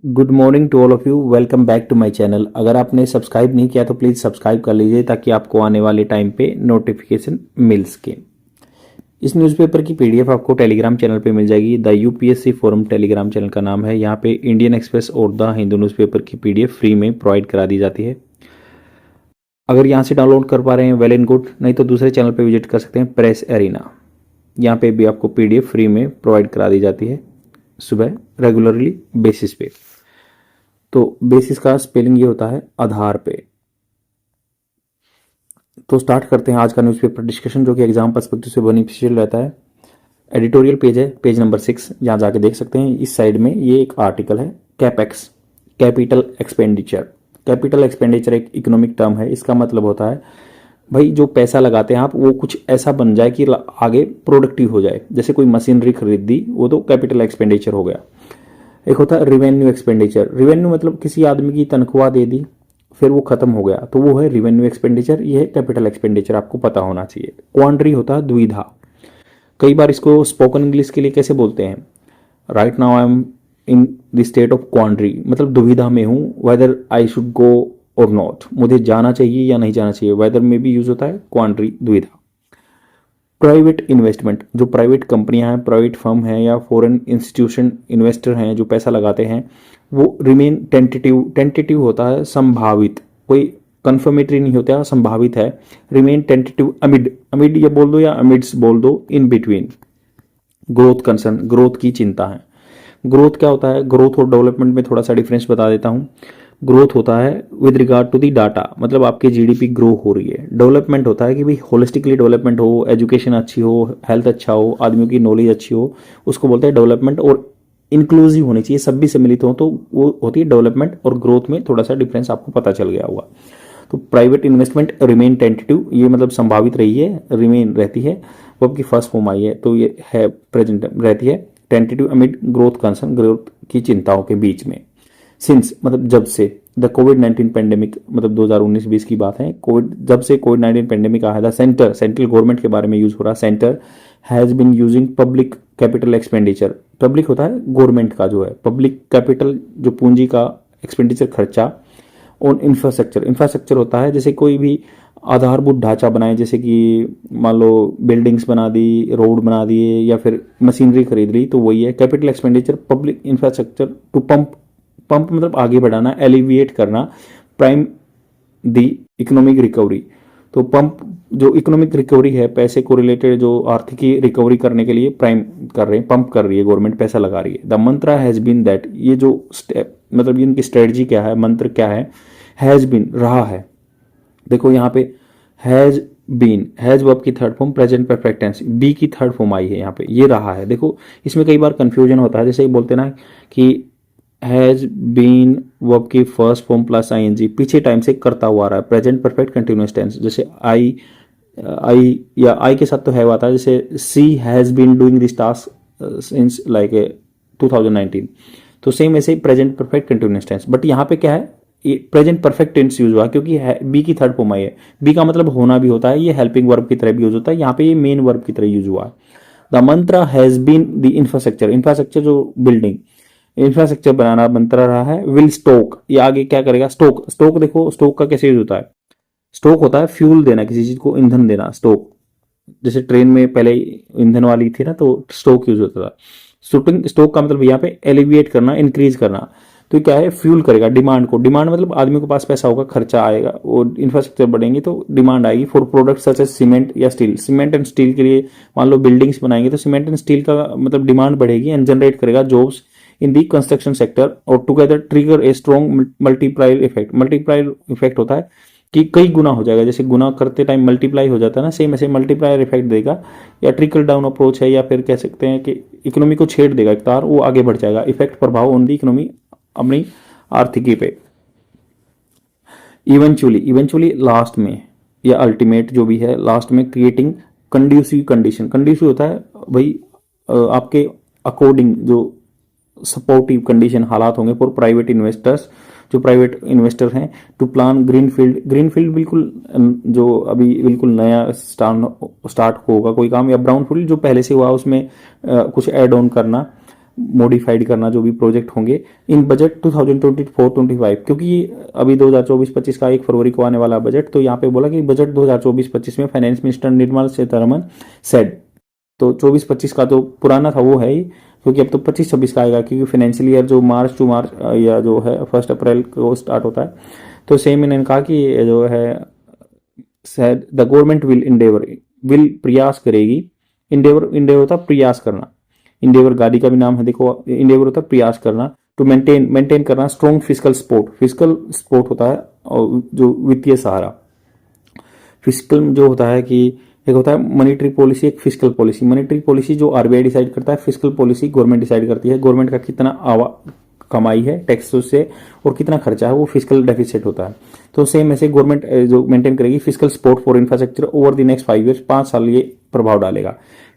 Good morning to all of you. Welcome back to my channel. अगर आपने subscribe नहीं किया तो प्लीज़ सब्सक्राइब कर लीजिए ताकि आपको आने वाले टाइम पे नोटिफिकेशन मिल सके। इस न्यूज़पेपर की पीडीएफ आपको टेलीग्राम चैनल पे मिल जाएगी। The UPSC forum Telegram channel का नाम है। यहाँ पे इंडियन एक्सप्रेस और द हिंदू न्यूज़पेपर की पीडीएफ फ्री में प्रोवाइड करा दी जाती है। अगर यहाँ से डाउनलोड कर पा रहे हैं वेल एंड गुड, नहीं तो दूसरे चैनल पे विजिट कर सकते हैं प्रेस एरिना। यहाँ पे भी आपको पीडीएफ फ्री में प्रोवाइड करा दी जाती है सुबह रेगुलरली बेसिस पे। तो बेसिस का स्पेलिंग ये होता है आधार पे। तो स्टार्ट करते हैं आज का न्यूज़पेपर डिस्कशन, जो कि एग्जाम पर्सपेक्टिव से बेनिफिशियल रहता है। एडिटोरियल पेज है, पेज नंबर 6, यहाँ जाके देख सकते हैं। इस साइड में ये एक आर्टिकल है, capex, capital expenditure. Capital expenditure एक इकोनॉमिक टर्म है। इसका मतलब होता है भाई जो पैसा लगाते हैं आप, वो कुछ ऐसा बन जाए कि आगे प्रोडक्टिव हो जाए। जैसे कोई मशीनरी खरीद दी, वो तो कैपिटल एक्सपेंडिचर हो गया। एक होता है रिवेन्यू एक्सपेंडिचर। रिवेन्यू मतलब किसी आदमी की तनख्वाह दे दी, फिर वो खत्म हो गया, तो वो है रिवेन्यू एक्सपेंडिचर। ये है कैपिटल एक्सपेंडिचर, आपको पता होना चाहिए। क्वांड्री होता है दुविधा। कई बार इसको स्पोकन इंग्लिश के लिए कैसे बोलते हैं, right now I am in the state of quandary, मतलब दुविधा में हूँ, वेदर आई शुड गो और नॉट, मुझे जाना चाहिए या नहीं जाना चाहिए। वेदर में भी यूज होता है क्वांड्री, दुविधा। प्राइवेट इन्वेस्टमेंट, जो प्राइवेट कंपनियां हैं, प्राइवेट फर्म हैं या फॉरेन इंस्टीट्यूशन इन्वेस्टर हैं जो पैसा लगाते हैं, वो रिमेन टेंटेटिव। टेंटेटिव होता है संभावित, कोई कंफर्मेटरी नहीं होता, संभावित है। रिमेन टेंटेटिव अमिड, अमिड ये बोल दो या अमिड्स बोल दो, in between. Growth concern, growth की चिंता है। ग्रोथ क्या होता है, ग्रोथ और डेवलपमेंट में थोड़ा सा डिफरेंस बता देता हूँ। ग्रोथ होता है with regard to the data, मतलब आपकी जीडीपी ग्रो हो रही है। डेवलपमेंट होता है कि भाई होलिस्टिकली डेवलपमेंट हो, एजुकेशन अच्छी हो, हेल्थ अच्छा हो, आदमियों की नॉलेज अच्छी हो, उसको बोलते हैं डेवलपमेंट। और इंक्लूसिव होनी चाहिए, सब भी सम्मिलित हो, तो वो होती है डेवलपमेंट। और ग्रोथ में थोड़ा सा डिफरेंस आपको पता चल गया होगा। तो प्राइवेट इन्वेस्टमेंट रिमेन टेंटेटिव, ये मतलब संभावित रही है, रिमेन रहती है, वो आपकी फर्स्ट फॉर्म आई है, तो ये है प्रेजेंट रहती है। Tentative amid growth concern, growth की चिंताओं के बीच में। सिंस मतलब जब से, द कोविड-19 पेंडेमिक, मतलब 2019-20 की बात है। जब से कोविड-19 पेंडेमिक आया था, सेंट्रल गवर्नमेंट के बारे में यूज हो रहा। Centre has been using public capital expenditure. Public होता है गवर्नमेंट का जो है, पब्लिक कैपिटल जो पूंजी का एक्सपेंडिचर खर्चा, ऑन इंफ्रास्ट्रक्चर। इंफ्रास्ट्रक्चर होता है जैसे कोई भी आधारभूत ढांचा बनाए, जैसे कि मान लो बिल्डिंग्स बना दी, रोड बना दिए, या फिर मशीनरी खरीद ली, तो वही है capital expenditure. Public infrastructure to pump, pump मतलब आगे बढ़ाना, एलिविएट करना, प्राइम दी इकोनॉमिक रिकवरी। तो पंप जो इकोनॉमिक रिकवरी है, पैसे को रिलेटेड जो आर्थिक रिकवरी करने के लिए प्राइम कर रहे हैं, पंप कर रही है गवर्नमेंट, पैसा लगा रही है। The mantra has been that, ये जो स्टेप मतलब इनकी स्ट्रेटजी क्या है, मंत्र क्या है, हैज बीन रहा है। देखो यहाँ पे हैज बीन, हैज वर्ब की third form, present perfect tense, be की थर्ड फॉर्म आई है यहाँ पे, ये रहा है। देखो इसमें कई बार कंफ्यूजन होता है, जैसे बोलते ना कि हैज बीन वर्ब की फर्स्ट फॉर्म प्लस आईएनजी, पीछे टाइम से करता हुआ रहा है, प्रेजेंट परफेक्ट कंटिन्यूअस टेंस। जैसे आई या आई के साथ तो है आता है, जैसे she has been doing this task since like 2019, तो सेम ऐसे present perfect continuous tense. But यहाँ पे क्या है, ये प्रेजेंट परफेक्ट टेंस यूज हुआ क्योंकि बी की थर्ड फॉर्म आई है। बी का मतलब होना भी होता है, ये हेल्पिंग वर्ब की तरह भी यूज होता है, यहाँ पे ये मेन वर्ब की तरह यूज हुआ है। The mantra has been the infrastructure, infrastructure जो बिल्डिंग इंफ्रास्ट्रक्चर बनाना मंत्रा रहा है। विल स्टोक, ये आगे क्या करेगा, स्टोक। स्टोक देखो स्टोक का कैसे यूज होता है, स्टोक होता है फ्यूल देना, किसी चीज को ईंधन देना, स्टोक। जैसे ट्रेन में पहले ईंधन वाली थी ना, तो स्टोक यूज होता था। स्टोक का मतलब यहाँ पे एलिविएट करना, इंक्रीज करना। तो क्या है, फ्यूल करेगा डिमांड को। डिमांड मतलब आदमी के पास पैसा होगा, खर्चा आएगा, और इंफ्रास्ट्रक्चर बढ़ेंगे तो डिमांड आएगी for product such as cement या स्टील। सीमेंट एंड स्टील के लिए मान लो बिल्डिंग्स बनाएंगे, तो सीमेंट एंड स्टील का मतलब डिमांड बढ़ेगी एंड जनरेट करेगा jobs in the construction sector, और together trigger a strong multiplier effect. Multiplier effect होता है कि कई गुना हो जाएगा, जैसे गुना करते टाइम मल्टीप्लाई हो जाता है ना, सेम ऐसे मल्टीप्लायर इफेक्ट देगा। या ट्रिकल डाउन अप्रोच है, या फिर कह सकते हैं कि इकोनॉमी को छेड़ देगा एक तार, वो आगे बढ़ जाएगा। इफेक्ट, प्रभाव ऑन दी इकोनॉमी, अपनी आर्थिकी पे। इवेंचुअली, इवेंचुअली लास्ट में, या अल्टीमेट जो भी है, लास्ट में क्रिएटिंग कंड्यूसिव कंडीशन। कंड्यूसिव होता है भाई आपके अकॉर्डिंग जो सपोर्टिव कंडीशन, हालात होंगे फॉर प्राइवेट इन्वेस्टर्स, जो प्राइवेट इन्वेस्टर हैं, टू प्लान ग्रीनफील्ड। ग्रीनफील्ड बिल्कुल जो अभी बिल्कुल नया स्टार्ट होगा कोई काम, या ब्राउनफील्ड जो पहले से हुआ उसमें कुछ ऐड ऑन करना। मॉडिफाइड करना जो भी प्रोजेक्ट होंगे इन बजट 2024-25, क्योंकि अभी 2024-25 का 1 फरवरी को आने वाला बजट, तो यहाँ पे बोला कि बजट 2024-25 में finance minister Nirmala Sitharaman said, तो 24-25 का तो पुराना था वो है ही, क्योंकि अब तो 25-26 का आएगा, क्योंकि फाइनेंशियल ईयर जो मार्च टू मार्च या जो है 1 अप्रैल को स्टार्ट होता है। तो सेम इन्होंने कहा कि जो है the government will Endeavour, will प्रयास करेगी, इंडेवर होता प्रयास करना, इंडेवर गाड़ी का भी नाम है, देखो इंडेवर होता प्रयास करना, टू मेंटेन करना स्ट्रॉन्ग फिजिकल सपोर्ट होता है, और जो वित्तीय सहारा, फिजिकल जो होता है कि एक होता है मॉनेटरी पॉलिसी, एक फिजिकल पॉलिसी। मॉनेटरी पॉलिसी जो आरबीआई डिसाइड करता है, फिजिकल पॉलिसी गवर्नमेंट डिसाइड करती है, गवर्नमेंट का कितना कमाई है टैक्स से और कितना खर्चा है वो फिजिकल डेफिसिट होता है। तो सेम ऐसे गवर्नमेंट जो मेंटेन करेगी physical support for infrastructure over the next 5 years, 5 साल ये प्रभाव डालेगा,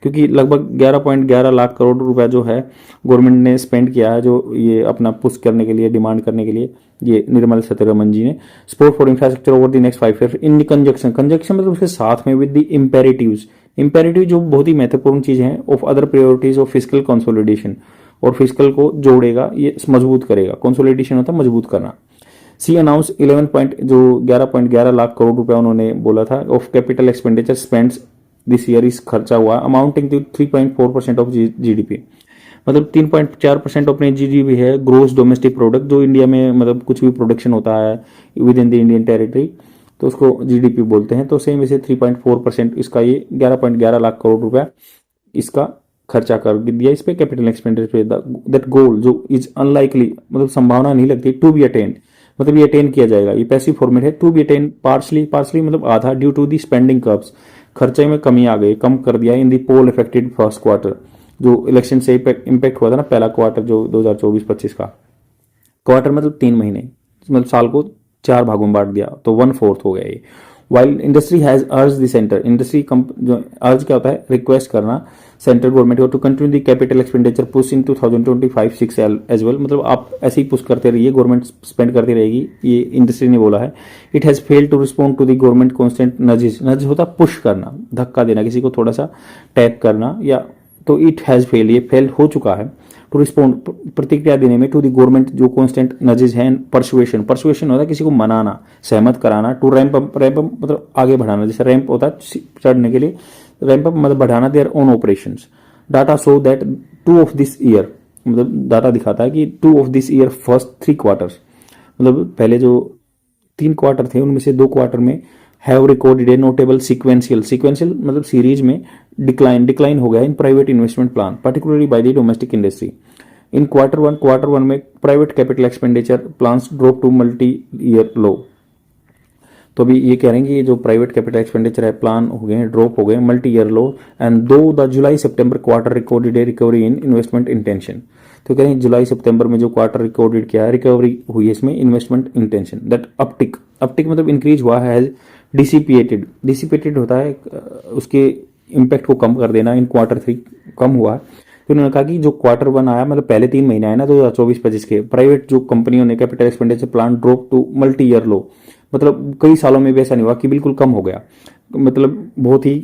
क्योंकि लगभग 11.11 लाख करोड़ रुपया जो है गवर्नमेंट ने स्पेंड किया है, जो ये अपना पुश करने के लिए, डिमांड करने के लिए, ये निर्मला सीतारमण जी ने, support for infrastructure over the next 5 years in conjunction मतलब उसके साथ में विद द इंपेरेटिव जो बहुत ही महत्वपूर्ण चीज है of other priorities of physical consolidation, और फिजिकल को जोड़ेगा, ये मजबूत करेगा, कंसोलिडेशन होता है मजबूत करना। सी अनाउंस 11.11 लाख करोड़ रुपया उन्होंने बोला था of capital expenditure spends this year, इस खर्चा हुआ अमाउंटिंग टू 3.4% ऑफ जीडीपी, मतलब 3.4% अपने जीडीपी है, ग्रोस डोमेस्टिक प्रोडक्ट, जो इंडिया में मतलब कुछ भी प्रोडक्शन होता है with in the Indian territory तो उसको जीडीपी बोलते हैं। तो सेम इसे 3.4% इसका ये 11.11 लाख करोड़ रुपया इसका खर्चा कर दिया इस पे कैपिटल एक्सपेंडिचर पे। दैट गोल जो इज अनलाइकली मतलब संभावना नहीं लगती टू बी अटेंड, मतलब ये अटेन किया जाएगा, ये पैसिव फॉर्मेट है, टू बी अटेन पार्सली मतलब आधा, due to the spending curbs, खर्चे में कमी आ गई, कम कर दिया in the poll affected first quarter, जो इलेक्शन से इम्पैक्ट हुआ था ना पहला क्वार्टर जो 2024-25 का क्वार्टर, मतलब 3 महीने, मतलब साल को 4 भागों में बांट दिया तो 1/4 हो गया ये। While industry has urge the centre, industry जो अर्ज क्या होता है रिक्वेस्ट करना सेंट्रल गवर्नमेंट को to continue the capital expenditure push in 2025-6 as well, मतलब आप ऐसे ही पुश करते रहिए, गवर्नमेंट स्पेंड करती रहेगी, ये इंडस्ट्री ने बोला है। It has failed to respond to the government constant nudge होता पुश करना, धक्का देना, किसी को थोड़ा सा टैप करना, या तो इट हैज फेल, ये फेल हो चुका है टू रिस्पॉन्ड प्रतिक्रिया देने में टू दी गवर्नमेंट जो कॉन्स्टेंट नजेज हैं, परसुएशन होता है किसी को मनाना, सहमत कराना, टू रैंप अप मतलब आगे बढ़ाना, जैसे रैंप होता है चढ़ने के लिए, रैंप अप मतलब बढ़ाना their own operations. Data show that 2 of this year, मतलब डाटा दिखाता है कि 2 of this year first 3 quarters, मतलब पहले जो 3 क्वार्टर थे उनमें से 2 क्वार्टर में have recorded a notable sequential मतलब सीरीज में डिक्लाइन हो गया in private investment plan particularly by the domestic industry. In quarter one में private capital expenditure plans drop to multi year low, तो अभी ये कह रहे हैं कि जो प्राइवेट कैपिटल एक्सपेंडिचर है प्लान हो गए ड्रॉप हो गए multi year low, and though the July September quarter recorded a recovery in investment intention, तो कह रहे हैं जुलाई सितंबर में जो क्वार्टर रिकॉर्डेड किया है रिकवरी हुई है इसमें इन्वेस्टमेंट इंटेंशन, दैट अपटिक मतलब इंक्रीज हुआ है, डिसिपेटेड होता है उसके इम्पैक्ट को कम कर देना, इन क्वार्टर 3 कम हुआ है। तो उन्होंने कहा कि जो क्वार्टर 1 आया मतलब पहले 3 महीने आए ना 2024-25 के, प्राइवेट जो कंपनियों ने capital expenditure plan drop to multi year low, मतलब कई सालों में भी ऐसा नहीं हुआ कि बिल्कुल कम हो गया, मतलब बहुत ही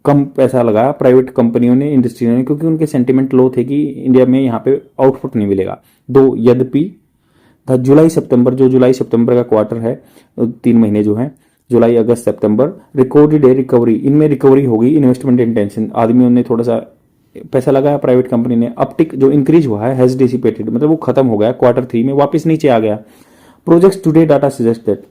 कम पैसा लगाया प्राइवेट कंपनियों ने, इंडस्ट्री ने, क्योंकि उनके सेंटिमेंट लो थे कि इंडिया में यहाँ पे आउटपुट नहीं मिलेगा। यद्यपि जुलाई सितंबर का क्वार्टर है, 3 महीने जो है जुलाई अगस्त सितंबर रिकॉर्डेड ए रिकवरी, इनमें रिकवरी होगी इन्वेस्टमेंट इंटेंशन, आदमियों ने थोड़ा सा पैसा लगाया प्राइवेट कंपनी ने, अपटिक जो इंक्रीज हुआ है हैज डिसिपेटेड मतलब वो खत्म हो गया क्वार्टर 3 में, वापस नीचे आ गया। Projects today data suggest that,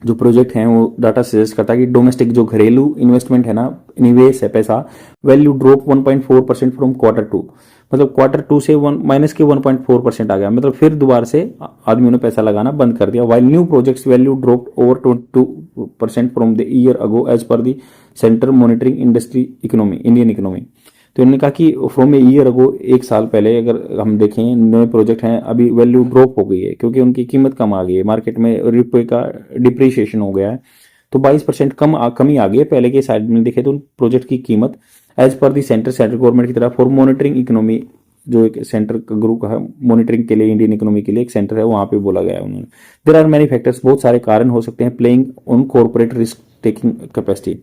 जो प्रोजेक्ट हैं वो डाटा सजेस्ट करता है कि डोमेस्टिक जो घरेलू इन्वेस्टमेंट है ना, निवेश है पैसा, वैल्यू ड्रॉप 1.4% फ्रॉम क्वार्टर 2, मतलब क्वार्टर 2 से 1.4% आ गया, मतलब फिर दोबारा से आदमियों ने पैसा लगाना बंद कर दिया। While new projects value drop over 22% from the year ago as per the centre monitoring Indian economy. तो उन्होंने कहा कि फ्रॉम ए ईयर अगो, 1 साल पहले अगर हम देखें नए प्रोजेक्ट हैं अभी वैल्यू ड्रॉप हो गई है क्योंकि उनकी कीमत कम आ गई है, मार्केट में रुपये का डिप्रिशिएशन हो गया है, तो 22% कमी आ गई है पहले के साइड में देखे तो प्रोजेक्ट की कीमत as per the central government की तरफ फॉर मॉनिटरिंग इकोनॉमी, जो एक सेंटर का ग्रुप है मॉनिटरिंग के लिए इंडियन इकोनॉमी के लिए एक सेंटर है, वहां पे बोला गया है उन्होंने। देयर आर मेनी फैक्टर्स, बहुत सारे कारण हो सकते हैं, playing on corporate risk taking capacity,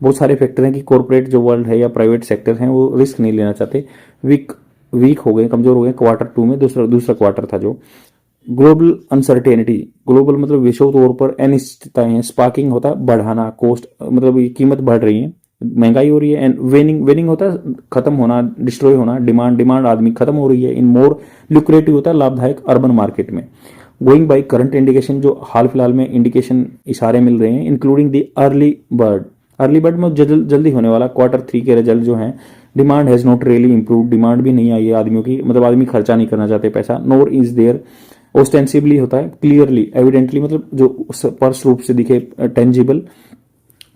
बहुत सारे फैक्टर हैं कि कॉर्पोरेट जो वर्ल्ड है या प्राइवेट सेक्टर हैं वो रिस्क नहीं लेना चाहते, वीक वीक हो गए, कमजोर हो गए Q2 में, दूसरा क्वार्टर था जो। ग्लोबल अनसर्टेनिटी, ग्लोबल मतलब विश्व तौर पर अनिश्चितताएं, स्पार्किंग होता है बढ़ाना, कॉस्ट मतलब ये कीमत बढ़ रही है, महंगाई हो रही है, एंड वेनिंग, वेनिंग होता है खत्म होना, डिस्ट्रॉय होना, डिमांड आदमी खत्म हो रही है, इन मोर ल्यूक्रेटिव होता है लाभदायक अर्बन मार्केट में। गोइंग बाई करंट इंडिकेशन, जो हाल फिलहाल में इंडिकेशन इशारे मिल रहे हैं, इंक्लूडिंग द अर्ली बर्ड में जल्दी होने वाला Q3 के रिजल्ट जो हैं, demand has not really improve, demand भी नहीं आई है आदमियों की, मतलब आदमी खर्चा नहीं करना चाहते पैसा, नोर इज देयर ओस्टेंसिबली होता है क्लियरली, एविडेंटली मतलब जो स्पष्ट रूप से दिखे, टेंजिबल,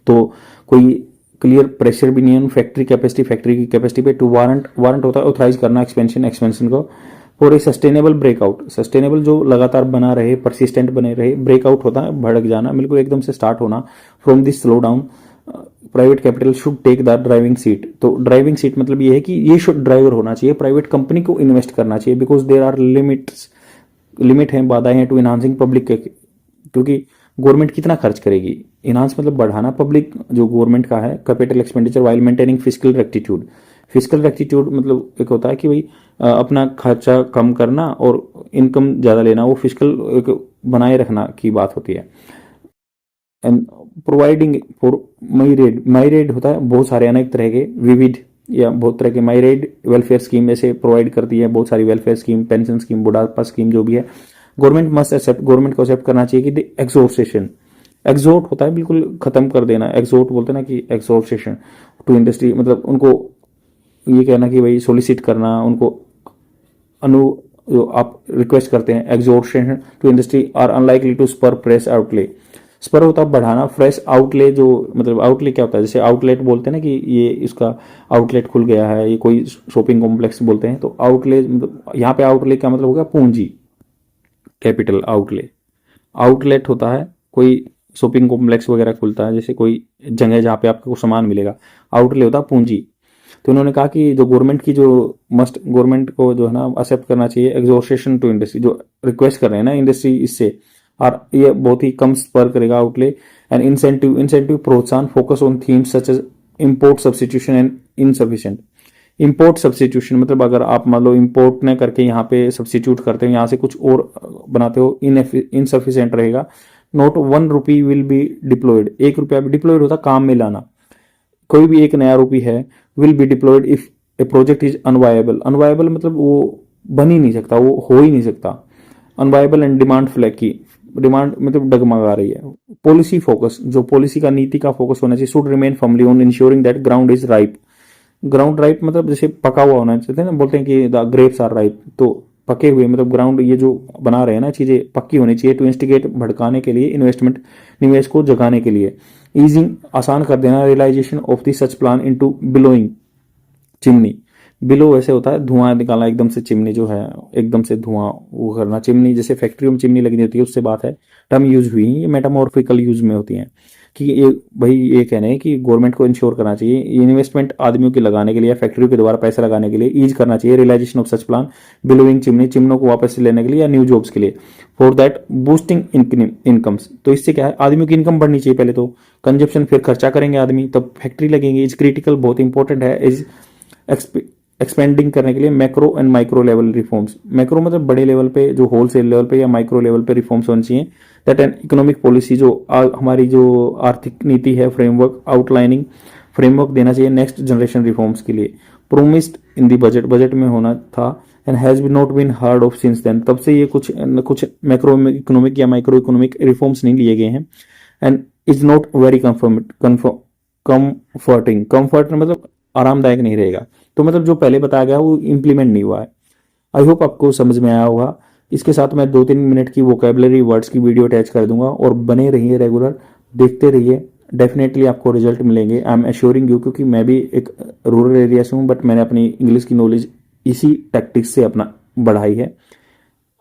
तो कोई क्लियर प्रेशर भी नहीं है फैक्ट्री की कैपेसिटी पे टू वारंट होता है ऑथराइज करना एक्सपेंशन को for a sustainable breakout, sustainable जो लगातार बना रहे, परसिस्टेंट बने रहे, ब्रेकआउट होता है भड़क जाना, बिल्कुल एकदम से स्टार्ट होना, from this slow down private capital should take the driving seat. तो ड्राइविंग सीट मतलब ये है कि ये शुड ड्राइवर होना चाहिए, प्राइवेट कंपनी को इन्वेस्ट करना चाहिए, बिकॉज देर आर लिमिट है, बाधाएं हैं टू इनहांसिंग पब्लिक, क्योंकि गवर्नमेंट कितना खर्च करेगी, इनहांस मतलब बढ़ाना पब्लिक जो गवर्नमेंट का है capital expenditure while maintaining physical rectitude. Physical rectitude मतलब एक होता है कि भाई अपना खर्चा कम करना और इनकम ज़्यादा लेना, वो फिजिकल बनाए रखना की बात होती है। And providing for my red होता है बहुत सारे अनेक तरह के विविध या बहुत तरह के माई रेड वेलफेयर स्कीम ऐसे प्रोवाइड करती है, बहुत सारी वेलफेयर स्कीम, पेंशन स्कीम, बुढ़ापा स्कीम जो भी है। गवर्नमेंट मस्ट एक्सेप्ट, गवर्नमेंट को एक्सेप्ट करना चाहिए कि एक्सोर्सेशन, एक्सोर्ट होता है बिल्कुल खत्म कर देना, एक्सोर्ट बोलते हैं ना कि एक्सोर्सेशन टू इंडस्ट्री, मतलब उनको ये कहना कि भाई सोलिसिट करना, उनको अनु जो आप रिक्वेस्ट करते हैं exhortation to industry are unlikely to spur press outlay. Spur होता है बढ़ाना, फ्रेश आउटले जो मतलब आउटले क्या होता है, जैसे आउटलेट बोलते हैं ना कि ये इसका आउटलेट खुल गया है, ये कोई शॉपिंग कॉम्प्लेक्स बोलते हैं, तो आउटले मतलब यहाँ पे आउटले का मतलब हो गया पूंजी, कैपिटल आउटले। आउटलेट होता है कोई शॉपिंग कॉम्प्लेक्स वगैरह खुलता है, जैसे कोई जगह जहाँ पे आपको सामान मिलेगा, आउटले होता है पूंजी। तो उन्होंने कहा कि जो गवर्नमेंट की जो मस्ट, गवर्नमेंट को जो है ना एक्सेप्ट करना चाहिए एक्सोर्सेशन टू इंडस्ट्री, जो रिक्वेस्ट कर रहे हैं ना इंडस्ट्री इससे, और ये बहुत ही कम स्पर करेगा आउटले। एंड इंसेंटिव प्रोत्साहन, focus on themes such as import substitution and insufficient. Import substitution मतलब अगर आप मान लो इम्पोर्ट न करके यहाँ पे सब्सटीट्यूट करते हो, यहाँ से कुछ और बनाते हो, इनसफिशिएंट रहेगा। Note 1 rupee will be diploid, 1 रुपया भी डिप्लॉयड होता काम में लाना, कोई भी एक नया रुपी है, will be diploid if A project is unviable. Unviable मतलब वो बन ही नहीं सकता, वो हो ही नहीं सकता। Unviable and demand flaky, demand मतलब डगमगा रही है। पॉलिसी फोकस, जो पॉलिसी का नीति का फोकस होना चाहिए, should remain firmly on ensuring that ground is ripe. Ground ripe मतलब जैसे पका हुआ होना चाहिए ना, बोलते हैं कि द ग्रेप्स आर राइप, तो पके हुए मतलब ग्राउंड ये जो बना रहे हैं ना चीजें पक्की होनी चाहिए, टू इंस्टिगेट भड़काने के लिए, इन्वेस्टमेंट निवेश को जगाने के लिए। ईजिंग आसान कर देना, realisation of the such plan into billowing chimney. Billow वैसे होता है धुआं निकालना एकदम से, चिमनी जो है एकदम से धुआं वो करना, चिमनी जैसे फैक्ट्रियों में चिमनी लगी होती है उससे बात है, टर्म यूज हुई, ये मेटामॉर्फिकल यूज में होती हैं कि ये भाई ये कह रहे हैं कि गवर्नमेंट को इंश्योर करना चाहिए, इन्वेस्टमेंट आदमियों के लगाने के लिए, फैक्ट्रियों के द्वारा पैसा लगाने के लिए ईज करना चाहिए, realization of such plan, bellowing chimney, चिमनों को वापस से लेने के लिए या न्यू जॉब्स के लिए, फॉर दैट बूस्टिंग इनकम्स। तो इससे क्या है, आदमियों की इनकम बढ़नी चाहिए पहले तो, कंजप्शन फिर खर्चा करेंगे आदमी, तब फैक्ट्री लगेंगे, इज क्रिटिकल बहुत इंपॉर्टेंट है, इज एक्सपेंडिंग करने के लिए macro and micro level reforms. Macro मतलब बड़े लेवल पे जो होलसेल लेवल पे, या माइक्रो लेवल पे रिफॉर्म्स होने चाहिए। दैट एंड इकोनॉमिक पॉलिसी, जो हमारी जो आर्थिक नीति है, फ्रेमवर्क आउटलाइनिंग फ्रेमवर्क देना चाहिए नेक्स्ट जनरेशन रिफॉर्म्स के लिए। Promised in the budget, budget में होना था, and has be not been heard of since then, तब से ये कुछ मैक्रो इकोनॉमिक या माइक्रो इकोनॉमिक रिफॉर्म्स नहीं लिए गए हैं। And is not very comforting, comfort मतलब आरामदायक नहीं रहेगा, तो मतलब जो पहले बताया गया वो इम्प्लीमेंट नहीं हुआ है। आई होप आपको समझ में आया होगा। इसके साथ मैं 2-3 मिनट की वोकेबलरी वर्ड्स की वीडियो अटैच कर दूंगा, और बने रहिए रेगुलर, देखते रहिए, डेफिनेटली आपको रिजल्ट मिलेंगे, आई एम एश्योरिंग यू, क्योंकि मैं भी एक रूरल एरिया से हूँ, बट मैंने अपनी इंग्लिश की नॉलेज इसी टैक्टिक्स से अपना बढ़ाई है।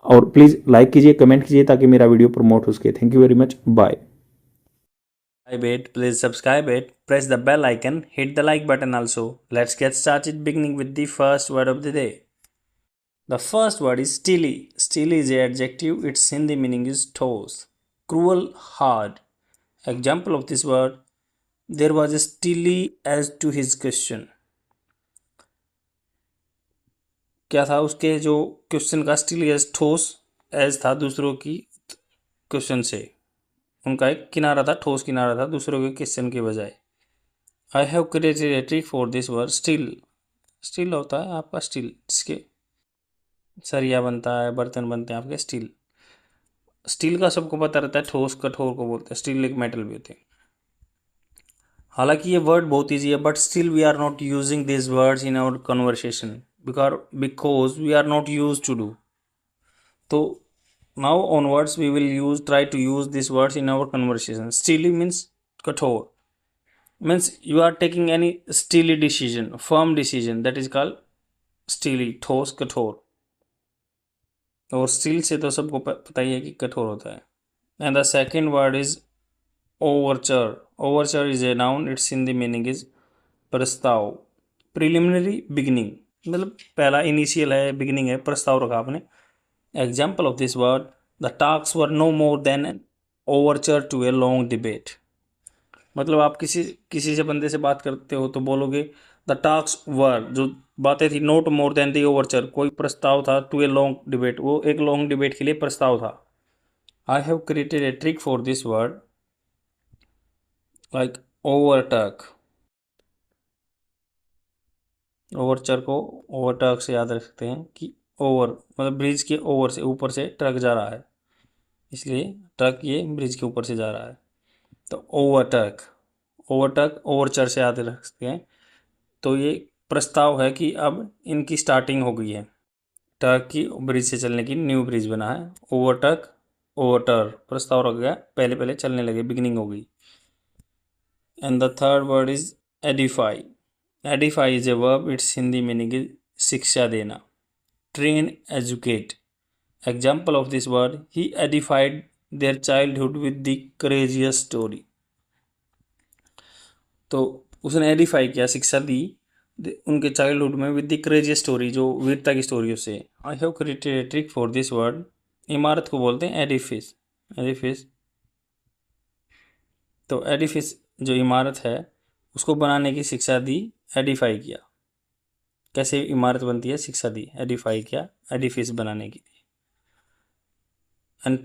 और प्लीज़ लाइक कीजिए, कमेंट कीजिए, ताकि मेरा वीडियो प्रमोट हो सके। Thank you very much, bye. Please subscribe it, press the bell icon, hit the like button also. Let's get started beginning with the first word of the day. The first word is steely. Steely is an adjective, its Hindi meaning is ठोस, cruel, hard. Example of this word, there was a steely as to his question. क्या था उसके जो question का still as ठोस as था दूसरों की क्वेश्चन से, उनका एक किनारा था, ठोस किनारा था दूसरों के क्वेश्चन के बजाय। आई have created a trick for this word steel. Steel होता है आपका स्टील, जिसके सरिया बनता है, बर्तन बनते हैं आपके स्टील। स्टील का सबको पता रहता है, ठोस कठोर को बोलते हैं, स्टील एक मेटल भी होते हैं। हालांकि ये वर्ड बहुत ईजी है, but still we are not using this words in our conversation because we are not use to do. तो now onwards we will use try to use this words in our conversation. Steely means कठोर, means you are taking any steely decision, firm decision, that is called steely, ठोस कठोर। और steel से तो सबको पता ही है कि कठोर होता है। And the second word is overture. Overture is a noun, its Hindi meaning is प्रस्ताव, प्रिलिमिनरी बिगिनिंग, मतलब पहला इनिशियल है, बिगिनिंग है, प्रस्ताव रखा आपने। Example of this word, the talks were no more than an overture to a long debate. मतलब आप किसी से बंदे से बात करते हो तो बोलोगे द टॉक्स वर, जो बातें थी, नोट मोर देन दी ओवरचर, कोई प्रस्ताव था, टू ए लॉन्ग डिबेट, वो एक लॉन्ग डिबेट के लिए प्रस्ताव था। I have created a trick for this word like overtook. Overture को ओवरटक से याद रख सकते हैं कि ओवर मतलब ब्रिज के ओवर से, ऊपर से ट्रक जा रहा है, इसलिए ट्रक ये ब्रिज के ऊपर से जा रहा है। तो ओवरटक, ओवरटक ओवरचर से याद रख सकते हैं। तो ये प्रस्ताव है कि अब इनकी स्टार्टिंग हो गई है, टर्क की ब्रिज से चलने की, न्यू ब्रिज बना है। ओवरटक ओवरटर, प्रस्ताव रख गया, पहले पहले चलने लगे, बिगिनिंग हो गई। And the third word is edify. Edify is a verb, its Hindi meaning is शिक्षा देना, train, educate. Example of this word, he edified their childhood with the courageous story. तो उसने एडिफाई किया, शिक्षा दी उनके चाइल्डहुड में विद द करेजियस स्टोरी, जो वीरता की स्टोरी उससे। आई have created a trick for this word. इमारत को बोलते हैं एडिफिस, एडिफिस। तो एडिफिस जो इमारत है उसको बनाने की शिक्षा दी, एडिफाई किया। कैसे इमारत बनती है, शिक्षा दी, एडिफाई किया, एडिफिस बनाने की। एंड